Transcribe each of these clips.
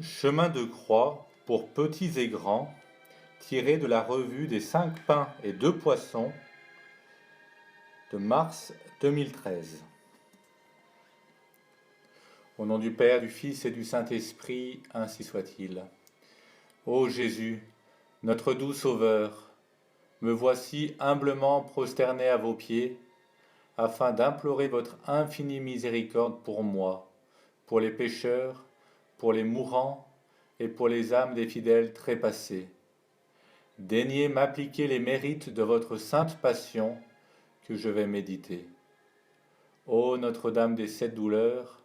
Chemin de croix pour petits et grands, tiré de la revue des 5 pains et 2 poissons de mars 2013. Au nom du Père, du Fils et du Saint-Esprit, ainsi soit-il. Ô Jésus, notre doux Sauveur, me voici humblement prosterné à vos pieds, afin d'implorer votre infinie miséricorde pour moi, pour les pécheurs, pour les mourants et pour les âmes des fidèles trépassés. Daignez m'appliquer les mérites de votre sainte passion que je vais méditer. Ô Notre-Dame des 7 douleurs,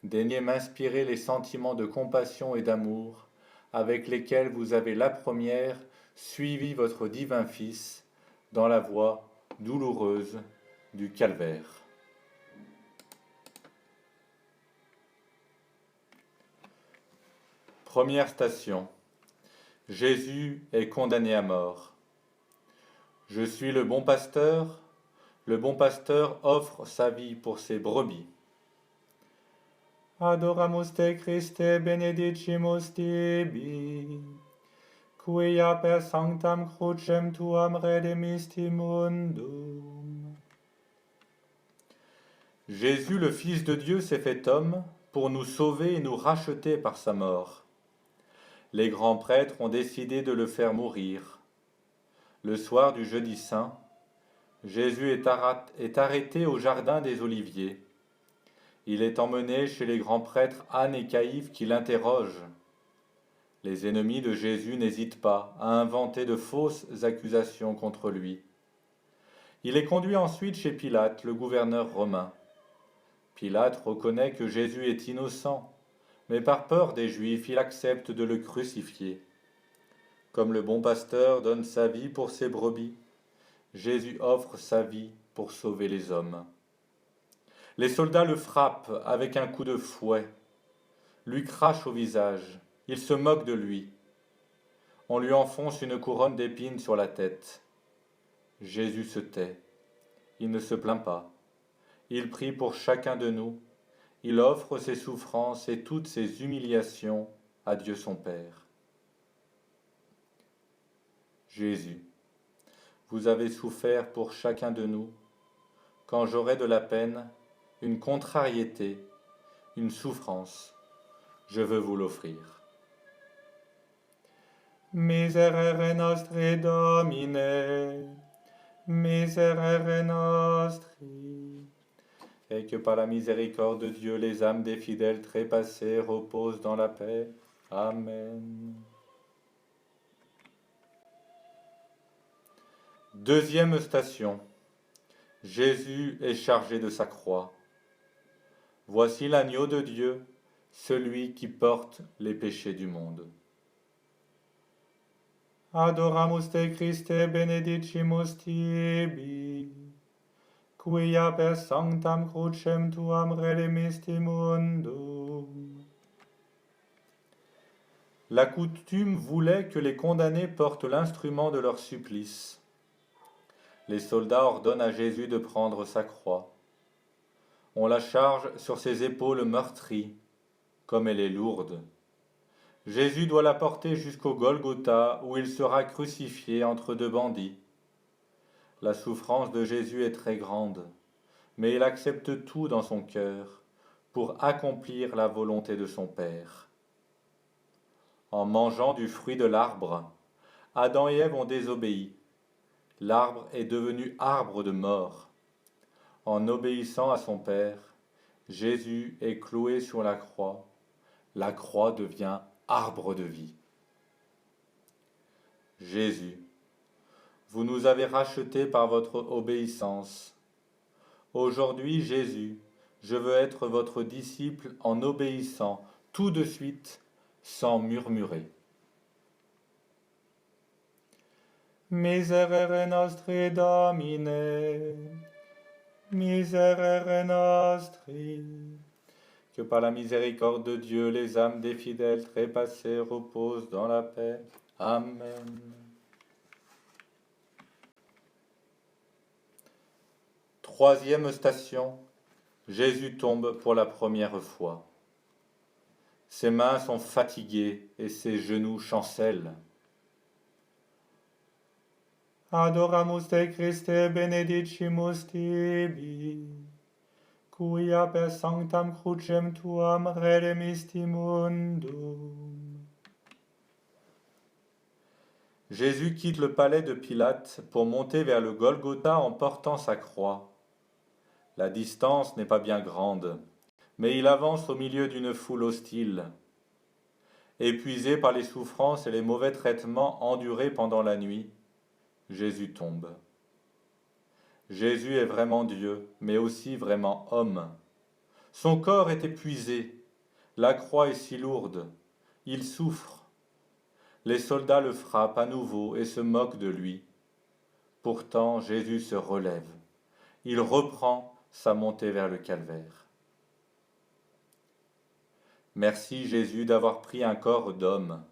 daignez m'inspirer les sentiments de compassion et d'amour avec lesquels vous avez la première suivi votre divin Fils dans la voie douloureuse du calvaire. Première station. Jésus est condamné à mort. Je suis le bon pasteur offre sa vie pour ses brebis. Adoramus te Christe benedicimus tibi, quia per sanctam crucem tuam redemisti mundum. Jésus, le Fils de Dieu, s'est fait homme pour nous sauver et nous racheter par sa mort. Les grands prêtres ont décidé de le faire mourir. Le soir du jeudi saint, Jésus est arrêté au jardin des Oliviers. Il est emmené chez les grands prêtres Anne et Caïphe qui l'interrogent. Les ennemis de Jésus n'hésitent pas à inventer de fausses accusations contre lui. Il est conduit ensuite chez Pilate, le gouverneur romain. Pilate reconnaît que Jésus est innocent, mais par peur des Juifs, il accepte de le crucifier. Comme le bon pasteur donne sa vie pour ses brebis, Jésus offre sa vie pour sauver les hommes. Les soldats le frappent avec un coup de fouet, lui crachent au visage, ils se moquent de lui. On lui enfonce une couronne d'épines sur la tête. Jésus se tait, il ne se plaint pas. Il prie pour chacun de nous, il offre ses souffrances et toutes ses humiliations à Dieu son Père. Jésus, vous avez souffert pour chacun de nous. Quand j'aurai de la peine, une contrariété, une souffrance, je veux vous l'offrir. Miserere nostri Domine, miserere nostri. Et que par la miséricorde de Dieu, les âmes des fidèles trépassés reposent dans la paix. Amen. Deuxième station. Jésus est chargé de sa croix. Voici l'agneau de Dieu, celui qui porte les péchés du monde. Adoramus te Christe benedicimus tibi, quia per sanctam crucem tuam redemisti mundum. La coutume voulait que les condamnés portent l'instrument de leur supplice. Les soldats ordonnent à Jésus de prendre sa croix. On la charge sur ses épaules meurtries, comme elle est lourde. Jésus doit la porter jusqu'au Golgotha, où il sera crucifié entre deux bandits. La souffrance de Jésus est très grande, mais il accepte tout dans son cœur pour accomplir la volonté de son Père. En mangeant du fruit de l'arbre, Adam et Ève ont désobéi. L'arbre est devenu arbre de mort. En obéissant à son Père, Jésus est cloué sur la croix. La croix devient arbre de vie. Jésus, vous nous avez rachetés par votre obéissance. Aujourd'hui, Jésus, je veux être votre disciple en obéissant tout de suite, sans murmurer. Miserere nostri Domine, miserere nostri. Que par la miséricorde de Dieu, les âmes des fidèles trépassés reposent dans la paix. Amen. Troisième station, Jésus tombe pour la première fois. Ses mains sont fatiguées et ses genoux chancellent. Adoramus te Christe benedicimus tibi, quia per sanctam crucem tuam redemisti mundum. Jésus quitte le palais de Pilate pour monter vers le Golgotha en portant sa croix. La distance n'est pas bien grande, mais il avance au milieu d'une foule hostile. Épuisé par les souffrances et les mauvais traitements endurés pendant la nuit, Jésus tombe. Jésus est vraiment Dieu, mais aussi vraiment homme. Son corps est épuisé, la croix est si lourde, il souffre. Les soldats le frappent à nouveau et se moquent de lui. Pourtant Jésus se relève. Il reprend sa montée vers le calvaire. Merci Jésus d'avoir pris un corps d'homme.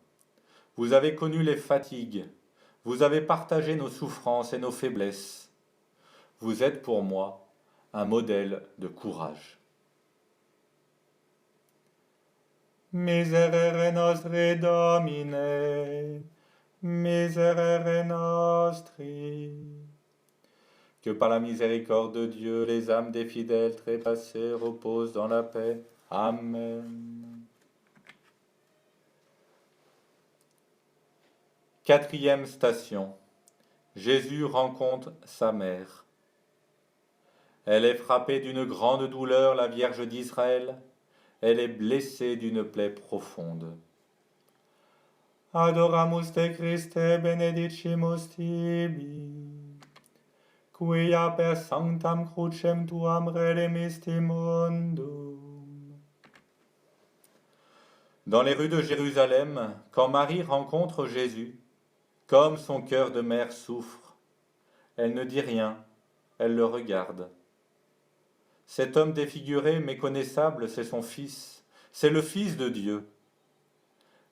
Vous avez connu les fatigues, vous avez partagé nos souffrances et nos faiblesses. Vous êtes pour moi un modèle de courage. Miserere nostri Domine, miserere nostri. Que par la miséricorde de Dieu, les âmes des fidèles trépassés reposent dans la paix. Amen. Quatrième station. Jésus rencontre sa mère. Elle est frappée d'une grande douleur, la Vierge d'Israël. Elle est blessée d'une plaie profonde. Adoramus te Christe benedicimus tibi, quia per sanctam crucem tuam redemisti mundum. Dans les rues de Jérusalem, quand Marie rencontre Jésus, comme son cœur de mère souffre, elle ne dit rien, elle le regarde. Cet homme défiguré, méconnaissable, c'est son fils, c'est le Fils de Dieu.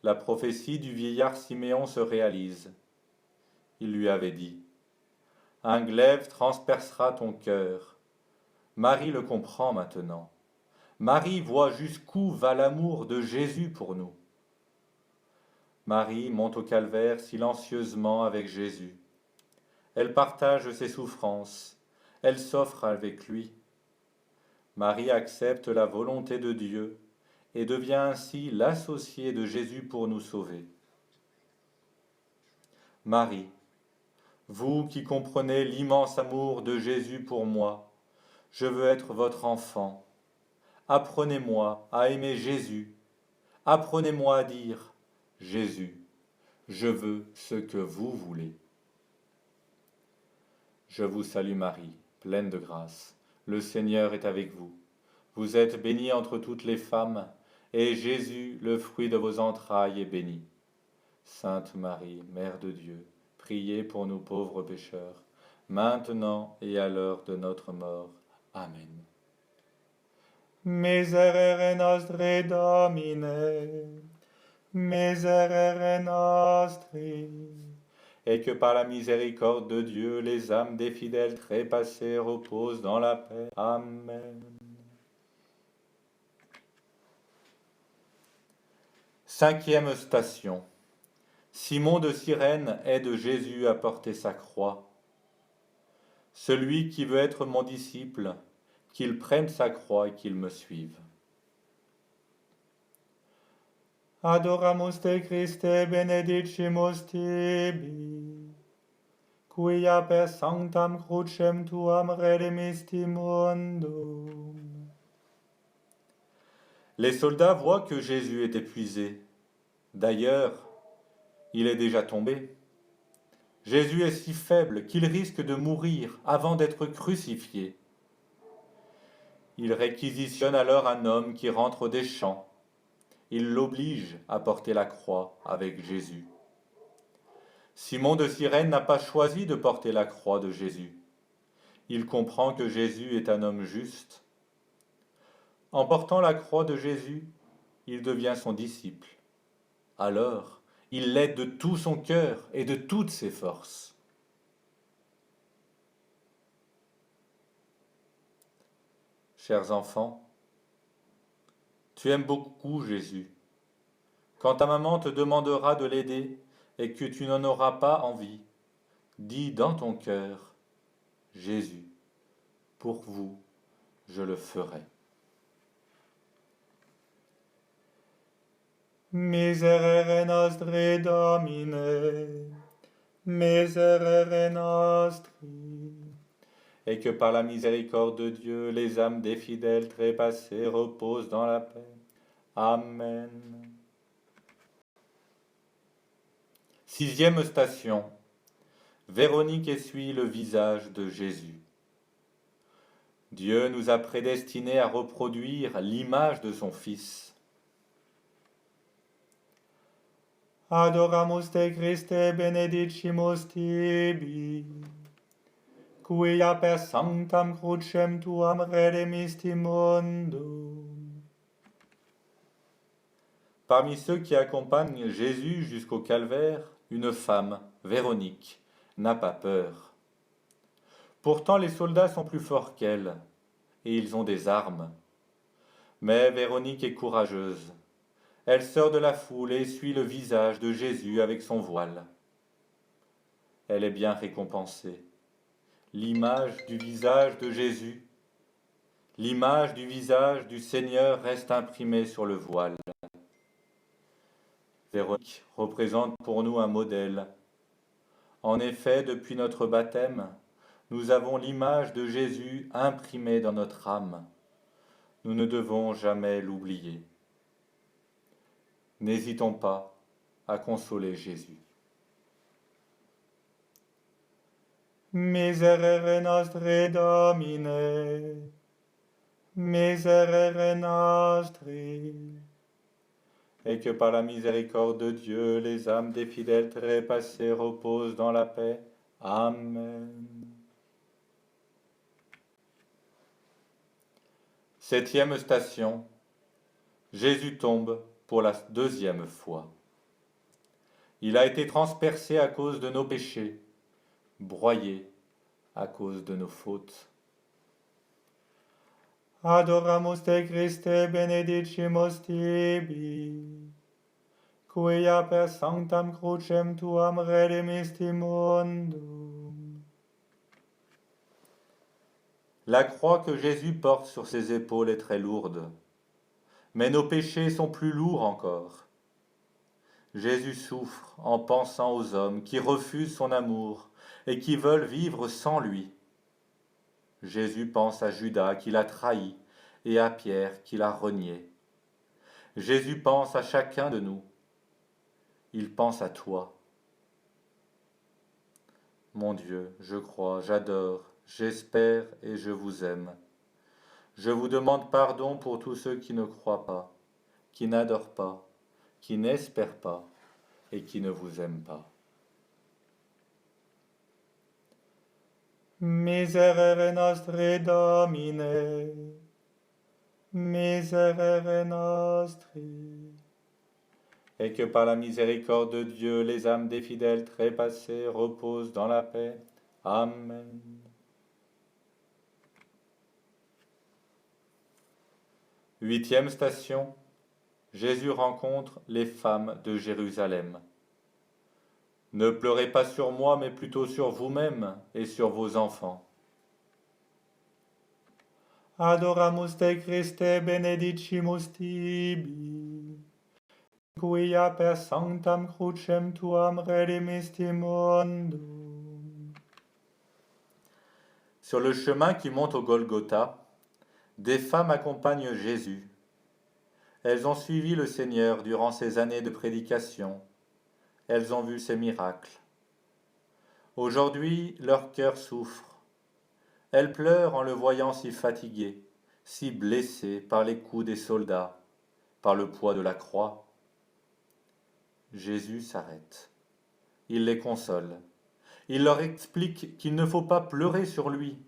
La prophétie du vieillard Siméon se réalise. Il lui avait dit, « Un glaive transpercera ton cœur. » Marie le comprend maintenant. Marie voit jusqu'où va l'amour de Jésus pour nous. Marie monte au calvaire silencieusement avec Jésus. Elle partage ses souffrances, elle s'offre avec lui. Marie accepte la volonté de Dieu et devient ainsi l'associée de Jésus pour nous sauver. Marie, vous qui comprenez l'immense amour de Jésus pour moi, je veux être votre enfant. Apprenez-moi à aimer Jésus. Apprenez-moi à dire « Jésus, je veux ce que vous voulez ». Je vous salue Marie, pleine de grâce. Le Seigneur est avec vous. Vous êtes bénie entre toutes les femmes, et Jésus, le fruit de vos entrailles, est béni. Sainte Marie, Mère de Dieu, priez pour nous pauvres pécheurs, maintenant et à l'heure de notre mort. Amen. Miserere nostri Domine, miserere nostri. Et que par la miséricorde de Dieu, les âmes des fidèles trépassés reposent dans la paix. Amen. Cinquième station. Simon de Cyrène aide Jésus à porter sa croix. Celui qui veut être mon disciple, qu'il prenne sa croix et qu'il me suive. Adoramus te Christe benedicimus tibi, quia per sanctam crucem tuam redemisti mundum. Les soldats voient que Jésus est épuisé. D'ailleurs, il est déjà tombé. Jésus est si faible qu'il risque de mourir avant d'être crucifié. Il réquisitionne alors un homme qui rentre des champs. Il l'oblige à porter la croix avec Jésus. Simon de Cyrène n'a pas choisi de porter la croix de Jésus. Il comprend que Jésus est un homme juste. En portant la croix de Jésus, il devient son disciple. Alors, il l'aide de tout son cœur et de toutes ses forces. Chers enfants, tu aimes beaucoup Jésus, Quand ta maman te demandera de l'aider et que tu n'en auras pas envie, dis dans ton cœur, Jésus, pour vous, je le ferai. Miserere nostri, Domine, miserere nostri. Et que par la miséricorde de Dieu, les âmes des fidèles trépassés reposent dans la paix. Amen. 6e station. Véronique essuie le visage de Jésus. Dieu nous a prédestinés à reproduire l'image de son Fils. Adoramus te Christe, benedicimus tibi, quia per sanctam crucem tuam redemisti mundum. Parmi ceux qui accompagnent Jésus jusqu'au calvaire, une femme, Véronique, n'a pas peur. Pourtant les soldats sont plus forts qu'elle, et ils ont des armes. Mais Véronique est courageuse. Elle sort de la foule et essuie le visage de Jésus avec son voile. Elle est bien récompensée. L'image du visage de Jésus, l'image du visage du Seigneur reste imprimée sur le voile. Véronique représente pour nous un modèle. En effet, depuis notre baptême, nous avons l'image de Jésus imprimée dans notre âme. Nous ne devons jamais l'oublier. N'hésitons pas à consoler Jésus. Miserere nostri, Domine, miserere nostri. Et que par la miséricorde de Dieu, les âmes des fidèles trépassés reposent dans la paix. Amen. 7e station. Jésus tombe pour la 2e fois. Il a été transpercé à cause de nos péchés, broyé à cause de nos fautes. Adoramus te Christe, benedicimus tibi, quia per sanctam crucem tuam redemisti mundum. La croix que Jésus porte sur ses épaules est très lourde, mais nos péchés sont plus lourds encore. Jésus souffre en pensant aux hommes qui refusent son amour et qui veulent vivre sans lui. Jésus pense à Judas qui l'a trahi et à Pierre qui l'a renié. Jésus pense à chacun de nous. Il pense à toi. Mon Dieu, je crois, j'adore, j'espère et je vous aime. Je vous demande pardon pour tous ceux qui ne croient pas, qui n'adorent pas, qui n'espèrent pas et qui ne vous aiment pas. Miserere nostri, Domine, miserere nostri. Et que par la miséricorde de Dieu, les âmes des fidèles trépassés reposent dans la paix. Amen. Huitième station. Jésus rencontre les femmes de Jérusalem. Ne pleurez pas sur moi, mais plutôt sur vous-même et sur vos enfants. Adoramus te Christe, benedicimus tibi, quia per sanctam crucem tuam redemisti mundum. Sur le chemin qui monte au Golgotha, des femmes accompagnent Jésus. Elles ont suivi le Seigneur durant ces années de prédication. Elles ont vu ses miracles. Aujourd'hui, leur cœur souffre. Elles pleurent en le voyant si fatigué, si blessé par les coups des soldats, par le poids de la croix. Jésus s'arrête. Il les console. Il leur explique qu'il ne faut pas pleurer sur lui.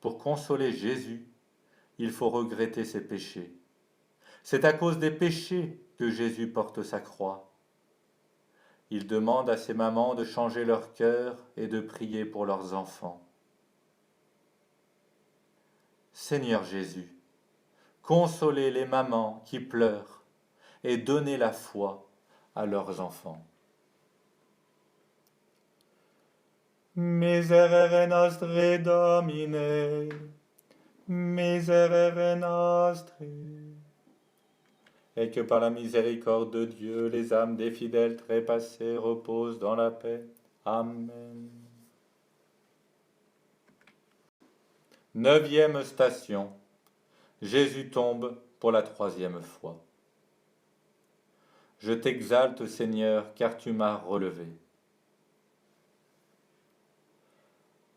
Pour consoler Jésus, il faut regretter ses péchés. C'est à cause des péchés que Jésus porte sa croix. Il demande à ses mamans de changer leur cœur et de prier pour leurs enfants. Seigneur Jésus, consolez les mamans qui pleurent et donner la foi à leurs enfants. Miserere nostri, Domine, miserere nostri. Et que par la miséricorde de Dieu, les âmes des fidèles trépassés reposent dans la paix. Amen. 9e station. Jésus tombe pour la 3e fois. Je t'exalte, Seigneur, car tu m'as relevé.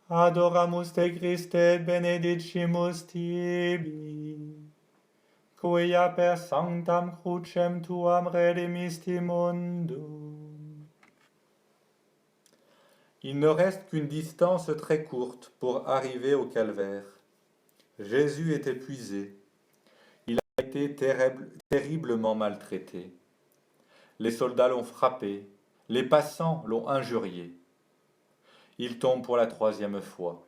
Adoramus te Christe, benedicimus tibi, quia per sanctam crucem tuam redemisti mundum. Il ne reste qu'une distance très courte pour arriver au calvaire. Jésus est épuisé. Il a été terriblement maltraité. Les soldats l'ont frappé, les passants l'ont injurié. Il tombe pour la 3e fois.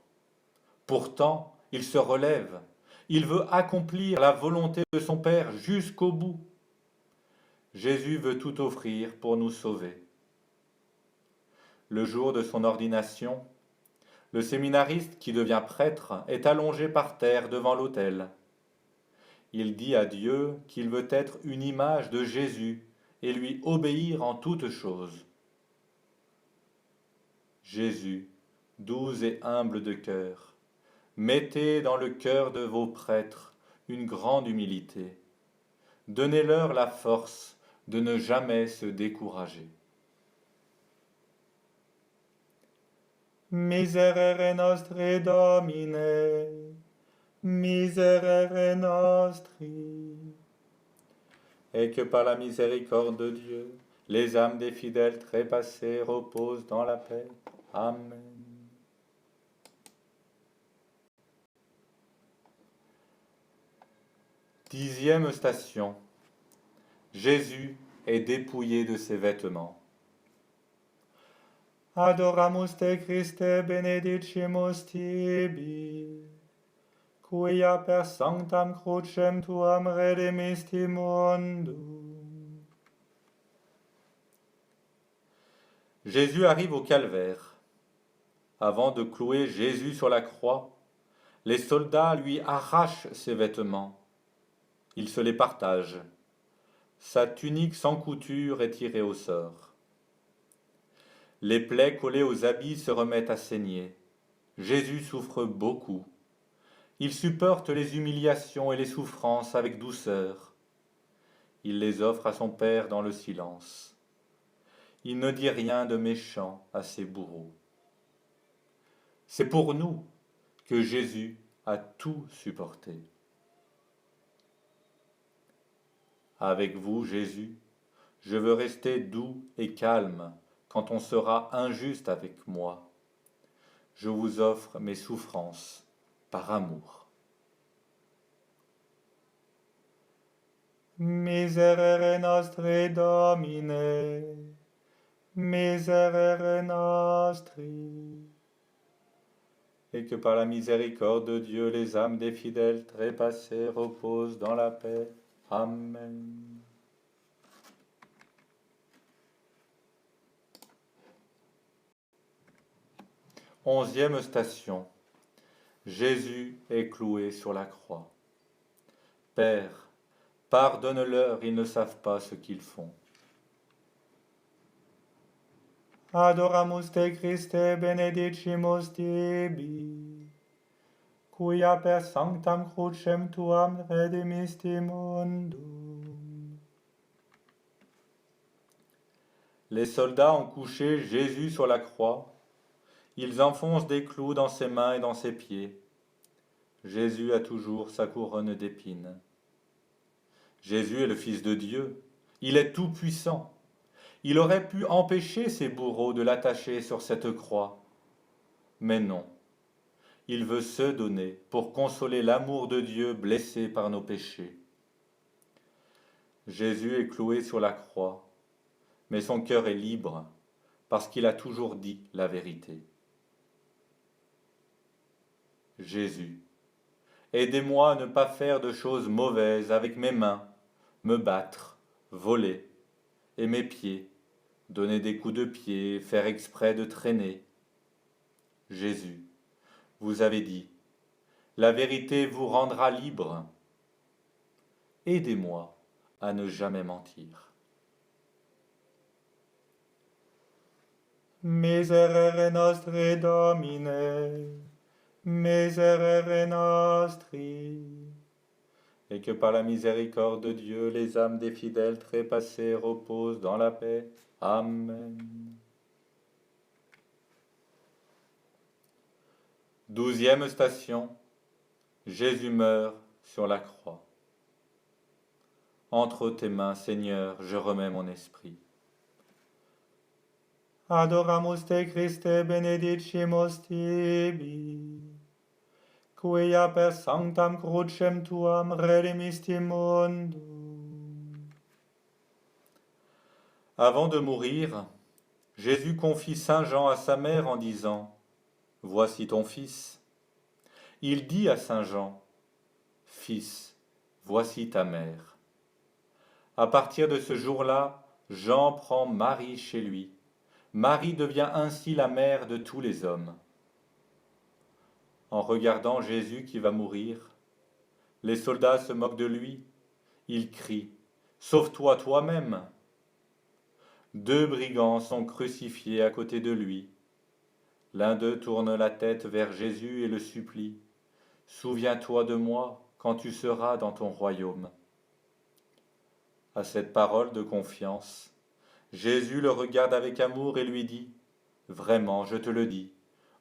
Pourtant, il se relève. Il veut accomplir la volonté de son Père jusqu'au bout. Jésus veut tout offrir pour nous sauver. Le jour de son ordination, le séminariste qui devient prêtre est allongé par terre devant l'autel. Il dit à Dieu qu'il veut être une image de Jésus et lui obéir en toutes choses. Jésus, doux et humble de cœur, mettez dans le cœur de vos prêtres une grande humilité. Donnez-leur la force de ne jamais se décourager. Miserere nostri, Domine, miserere nostri. Et que par la miséricorde de Dieu, les âmes des fidèles trépassés reposent dans la paix. Amen. Dixième station. Jésus est dépouillé de ses vêtements. Adoramus te Christe, benedicimus tibi, quia per sanctam crucem tuam redemisti mundum. Jésus arrive au calvaire. Avant de clouer Jésus sur la croix, les soldats lui arrachent ses vêtements. Il se les partage. Sa tunique sans couture est tirée au sort. Les plaies collées aux habits se remettent à saigner. Jésus souffre beaucoup. Il supporte les humiliations et les souffrances avec douceur. Il les offre à son Père dans le silence. Il ne dit rien de méchant à ses bourreaux. C'est pour nous que Jésus a tout supporté. Avec vous, Jésus, je veux rester doux et calme quand on sera injuste avec moi. Je vous offre mes souffrances par amour. Miserere nostri, Domine, miserere nostri. Et que par la miséricorde de Dieu, les âmes des fidèles trépassés reposent dans la paix. Amen. Onzième station. Jésus est cloué sur la croix. Père, pardonne-leur, ils ne savent pas ce qu'ils font. Adoramus te Christe, benedicimus tibi, quia per sanctam crucem tuam redemisti mundum. Les soldats ont couché Jésus sur la croix. Ils enfoncent des clous dans ses mains et dans ses pieds. Jésus a toujours sa couronne d'épines. Jésus est le Fils de Dieu. Il est tout-puissant. Il aurait pu empêcher ses bourreaux de l'attacher sur cette croix. Mais non. Il veut se donner pour consoler l'amour de Dieu blessé par nos péchés. Jésus est cloué sur la croix, mais son cœur est libre parce qu'il a toujours dit la vérité. Jésus, aidez-moi à ne pas faire de choses mauvaises avec mes mains, me battre, voler, aimer pied, donner des coups de pied, faire exprès de traîner. Jésus, vous avez dit, la vérité vous rendra libre. Aidez-moi à ne jamais mentir. Miserere nostri Domine, miserere nostri. Et que par la miséricorde de Dieu, les âmes des fidèles trépassés reposent dans la paix. Amen. 12e station. Jésus meurt sur la croix. Entre tes mains, Seigneur, je remets mon esprit. Adoramus te Christe benedicimus tibi, quia per sanctam crucem tuam redemisti mundum. Avant de mourir, Jésus confie Saint Jean à sa mère en disant « Voici ton fils ». Il dit à Saint Jean « Fils, voici ta mère ». À partir de ce jour-là, Jean prend Marie chez lui. Marie devient ainsi la mère de tous les hommes. En regardant Jésus qui va mourir, les soldats se moquent de lui. Ils crient « Sauve-toi toi-même !» 2 brigands sont crucifiés à côté de lui. L'un d'eux tourne la tête vers Jésus et le supplie « Souviens-toi de moi quand tu seras dans ton royaume. » À cette parole de confiance, Jésus le regarde avec amour et lui dit « Vraiment, je te le dis,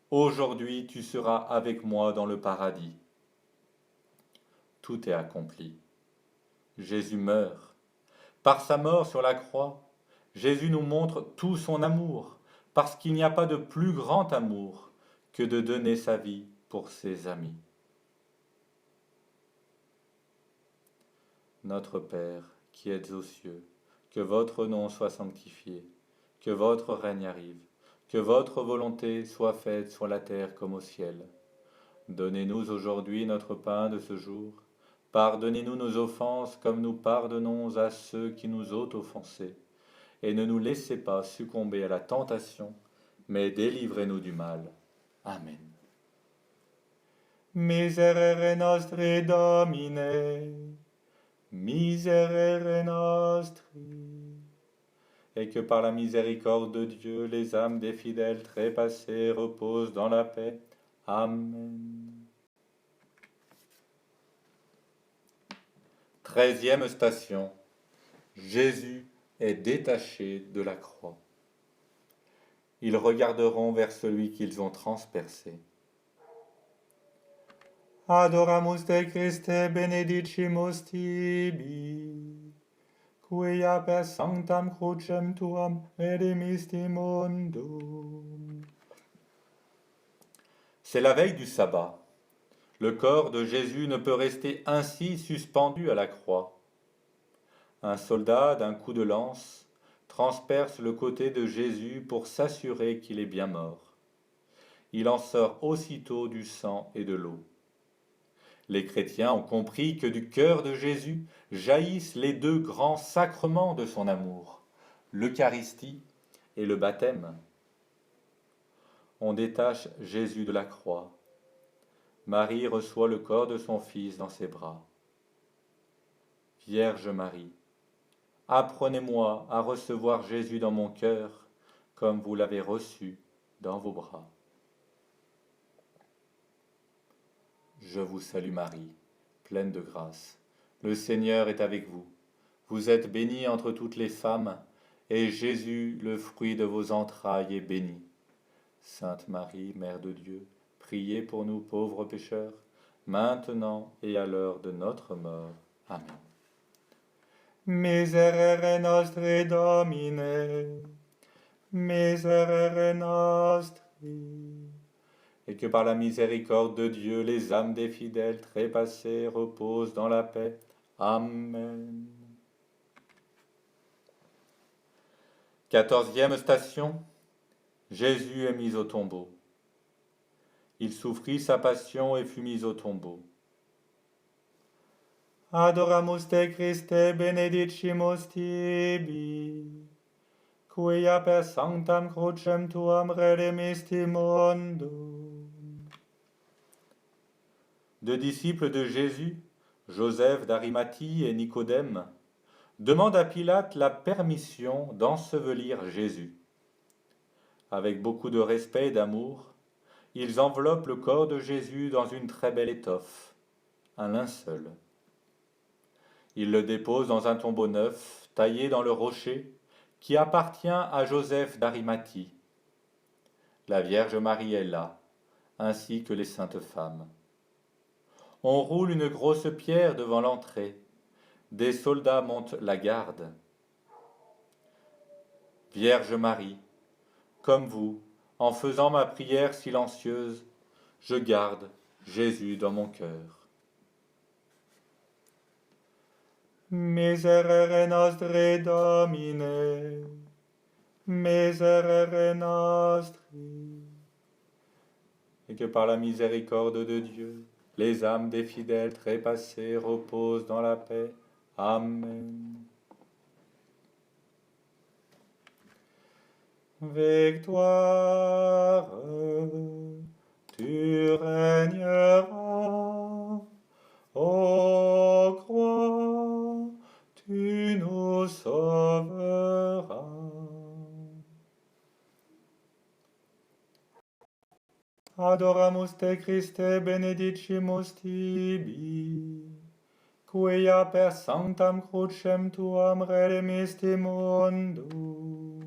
aujourd'hui tu seras avec moi dans le paradis. » Tout est accompli. Jésus meurt. Par sa mort sur la croix, Jésus nous montre tout son amour, parce qu'il n'y a pas de plus grand amour que de donner sa vie pour ses amis. Notre Père, qui êtes aux cieux, que votre nom soit sanctifié, que votre règne arrive, que votre volonté soit faite sur la terre comme au ciel. Donnez-nous aujourd'hui notre pain de ce jour. Pardonnez-nous nos offenses comme nous pardonnons à ceux qui nous ont offensés. Et ne nous laissez pas succomber à la tentation, mais délivrez-nous du mal. Amen. Miserere nostri Domine, miserere nostri. Et que par la miséricorde de Dieu, les âmes des fidèles trépassés reposent dans la paix. Amen. 13e station. Jésus est détaché de la croix. Ils regarderont vers celui qu'ils ont transpercé. Adoramus te Christe benedicimus tibi, quia per sanctam crucem tuam redemisti mundum. C'est la veille du sabbat. Le corps de Jésus ne peut rester ainsi suspendu à la croix. Un soldat, d'un coup de lance, transperce le côté de Jésus pour s'assurer qu'il est bien mort. Il en sort aussitôt du sang et de l'eau. Les chrétiens ont compris que du cœur de Jésus jaillissent les 2 grands sacrements de son amour, l'Eucharistie et le baptême. On détache Jésus de la croix. Marie reçoit le corps de son Fils dans ses bras. Vierge Marie, apprenez-moi à recevoir Jésus dans mon cœur comme vous l'avez reçu dans vos bras. Je vous salue Marie, pleine de grâce. Le Seigneur est avec vous. Vous êtes bénie entre toutes les femmes, et Jésus, le fruit de vos entrailles, est béni. Sainte Marie, Mère de Dieu, priez pour nous pauvres pécheurs, maintenant et à l'heure de notre mort. Amen. Miserere nostri Domine, miserere nostri. Et que par la miséricorde de Dieu, les âmes des fidèles trépassés reposent dans la paix. Amen. 14e station. Jésus est mis au tombeau. Il souffrit sa passion et fut mis au tombeau. Adoramus te Christe benedicimus tibi, quia per sanctam crucem tuam redemisti mundum. Deux disciples de Jésus, Joseph d'Arimathie et Nicodème, demandent à Pilate la permission d'ensevelir Jésus. Avec beaucoup de respect et d'amour, ils enveloppent le corps de Jésus dans une très belle étoffe, un linceul. Ils le déposent dans un tombeau neuf, taillé dans le rocher, qui appartient à Joseph d'Arimathie. La Vierge Marie est là, ainsi que les saintes femmes. On roule une grosse pierre devant l'entrée. Des soldats montent la garde. Vierge Marie, comme vous, en faisant ma prière silencieuse, je garde Jésus dans mon cœur. Miserere nostri, Domine, miserere nostri. Et que par la miséricorde de Dieu, les âmes des fidèles trépassés reposent dans la paix. Amen. Victoire, tu régneras, ô croix, tu nous sauveras. Adoramus te Christe benedicimus tibi, quia per sanctam crucem tuam redemisti mundum.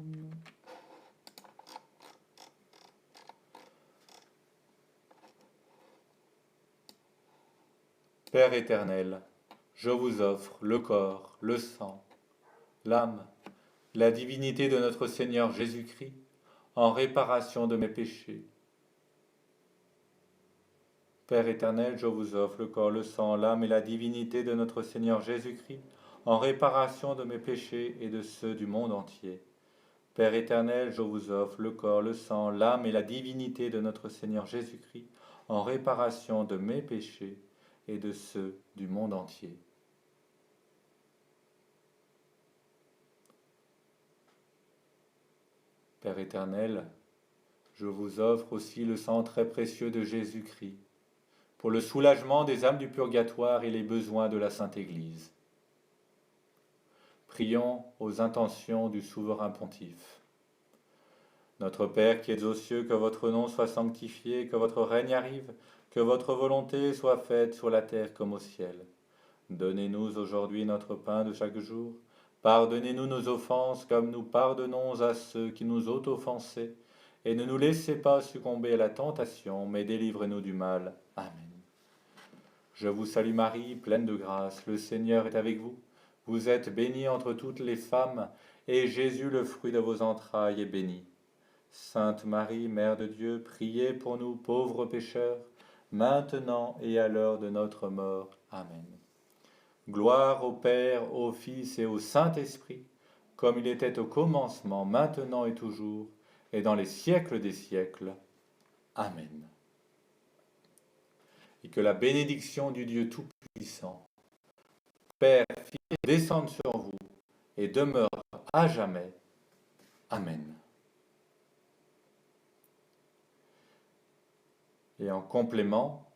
Père éternel, je vous offre le corps, le sang, l'âme, la divinité de notre Seigneur Jésus-Christ, en réparation de mes péchés. Père éternel, je vous offre le corps, le sang, l'âme et la divinité de notre Seigneur Jésus-Christ, en réparation de mes péchés et de ceux du monde entier. Père éternel, je vous offre le corps, le sang, l'âme et la divinité de notre Seigneur Jésus-Christ, en réparation de mes péchés et de ceux du monde entier. Père éternel, je vous offre aussi le sang très précieux de Jésus-Christ, pour le soulagement des âmes du purgatoire et les besoins de la Sainte Église. Prions aux intentions du souverain pontife. Notre Père qui êtes aux cieux, que votre nom soit sanctifié, que votre règne arrive, que votre volonté soit faite sur la terre comme au ciel. Donnez-nous aujourd'hui notre pain de chaque jour. Pardonnez-nous nos offenses comme nous pardonnons à ceux qui nous ont offensés. Et ne nous laissez pas succomber à la tentation, mais délivrez-nous du mal. Amen. Je vous salue Marie, pleine de grâce, le Seigneur est avec vous. Vous êtes bénie entre toutes les femmes, et Jésus, le fruit de vos entrailles, est béni. Sainte Marie, Mère de Dieu, priez pour nous pauvres pécheurs, maintenant et à l'heure de notre mort. Amen. Gloire au Père, au Fils et au Saint-Esprit, comme il était au commencement, maintenant et toujours, et dans les siècles des siècles. Amen. Et que la bénédiction du Dieu Tout-Puissant, Père, Fils, descende sur vous et demeure à jamais. Amen. Et en complément,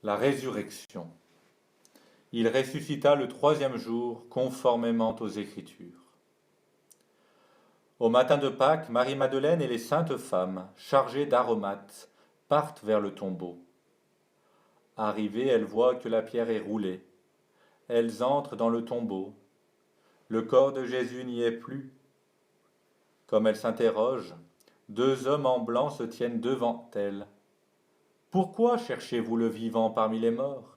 la résurrection. Il ressuscita le troisième jour, conformément aux Écritures. Au matin de Pâques, Marie-Madeleine et les saintes femmes, chargées d'aromates, partent vers le tombeau. Arrivées, elles voient que la pierre est roulée. Elles entrent dans le tombeau. Le corps de Jésus n'y est plus. Comme elles s'interrogent, deux hommes en blanc se tiennent devant elles. « Pourquoi cherchez-vous le vivant parmi les morts ?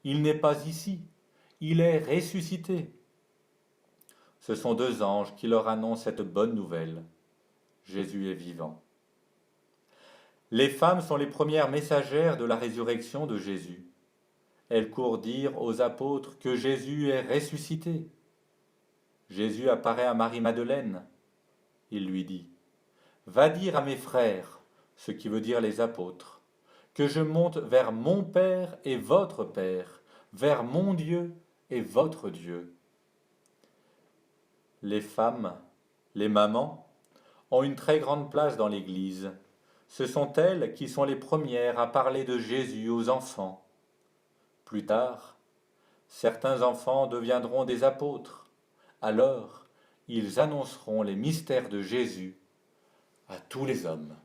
Il n'est pas ici, il est ressuscité. » Ce sont deux anges qui leur annoncent cette bonne nouvelle. Jésus est vivant. Les femmes sont les premières messagères de la résurrection de Jésus. Elles courent dire aux apôtres que Jésus est ressuscité. Jésus apparaît à Marie-Madeleine. Il lui dit « Va dire à mes frères, ce qui veut dire les apôtres, que je monte vers mon Père et votre Père, vers mon Dieu est votre Dieu. Les femmes, les mamans, ont une très grande place dans l'Église. Ce sont elles qui sont les premières à parler de Jésus aux enfants. Plus tard, certains enfants deviendront des apôtres. Alors, ils annonceront les mystères de Jésus à tous les hommes.